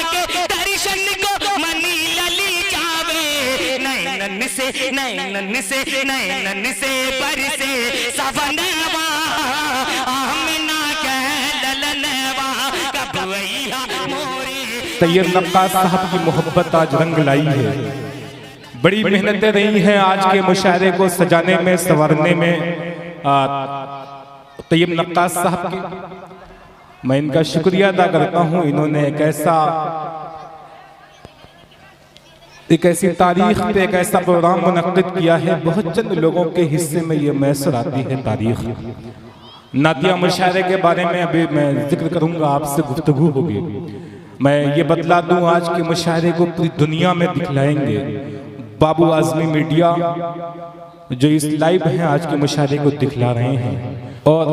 के दर्शन को मनी लली जावे, नैनन से बरसे सवनवा, आमिना के ललनवा कब वैया मोरे। तैयब नक्काश साहब की मोहब्बत आज रंग लाई है। बड़ी मेहनतें रही हैं आज के मुशायरे को सजाने में, संवारने में। तैयब नक्काश साहब की मैं इनका शुक्रिया अदा करता हूँ। इन्होंने एक ऐसी तारीख पे एक ऐसा प्रोग्राम मुनक्किद किया है। बहुत चंद लोगों के हिस्से में ये मैसर आती है तारीख। नातिया मुशायरे के बारे में अभी मैं जिक्र करूंगा, आपसे गुफ्तगू होगी। मैं ये बतला दूं आज के मुशायरे को पूरी दुनिया में दिखलाएंगे। बाबू आजमी मीडिया जो इस लाइव है आज के मुशायरे को दिखला रहे हैं। और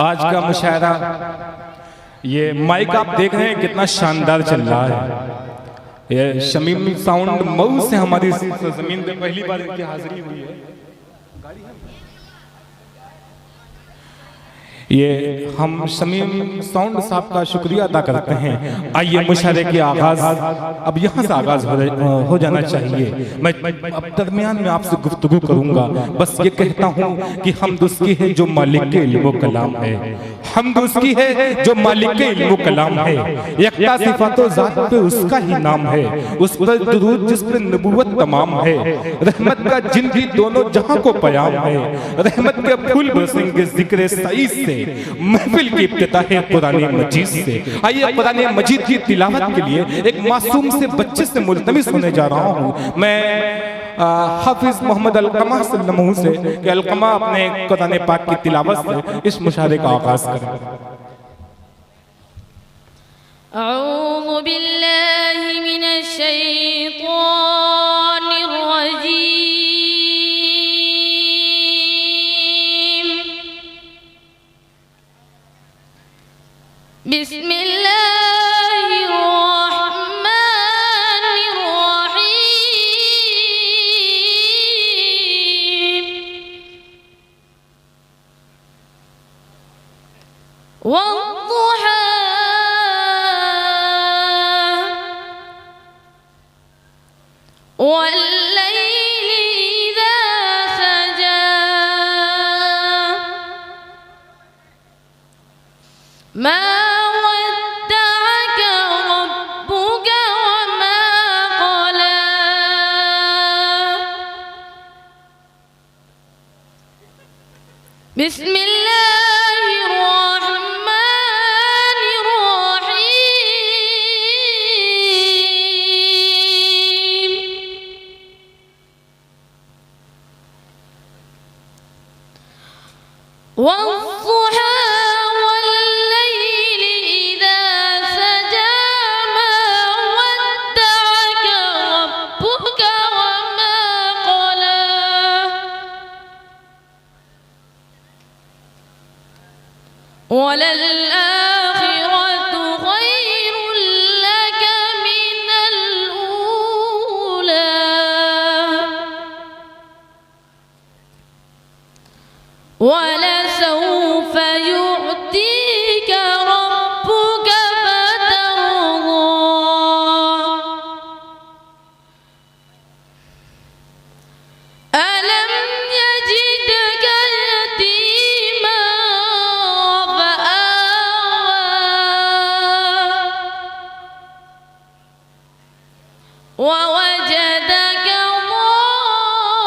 आज का मुशायरा ये माइक आप देख रहे हैं कितना शानदार चल रहा है। ये शमीम साउंड मऊ से हमारी जमीन पे पहली बार इनकी हाजिरी हुई है। ये हम शमीम साउंड साहब का शुक्रिया अदा करते हैं। आइए मुशायरे के आगाज अब यहाँ से आगाज हो जाना चाहिए। मैं अब दरमियान में आपसे गुफ्तगू करूंगा। बस ये कहता हूँ कि हमद उसकी है जो मालिक के इल्म कलाम है, हमद उसकी है जो मालिक के इल्म कलाम है। यकता सिफातो ज़ात पे उसका ही नाम है, उस पर दुरूद जिस पर नबूवत तमाम है। रहमत का जिन भी दोनों जहां को पयाम है, रहमत के फूल बरसेंगे जिक्र सईद से, महफिल की इब्तिदा है कुरान मजीद से। आइए कुरान मजीद की तिलावत के लिए एक मासूम से बच्चे से मुल्तमिस होने जा रहा हूँ मैं। हाफिज मोहम्मद अलकमा सल्लल्लाहु से कि अलकमा अपने कुरान पाक की तिलावत से इस मुशायरे का आगाज करें। अऊज़ु बिल्लाहि मिनश शैतानिर रजीम, बिस्मिल्लाहिर रहमानिर रहीम। वद्दुहा वल्लैलि इज़ा सजा, मा वद्दअक रब्बुक वमा क़ला। बिस्मिल्लाहिर रहमानिर रहीम। वद्दुहा वल्लैलि इज़ा सजा, मा वद्दअक रब्बुक वमा क़ला। वललआखिरतु खैरुल लक मिनल ऊला, वलसौफ युअतीक रब्बुक फतरदा। अलम यजिदक यतीमा फआवा, ववजदक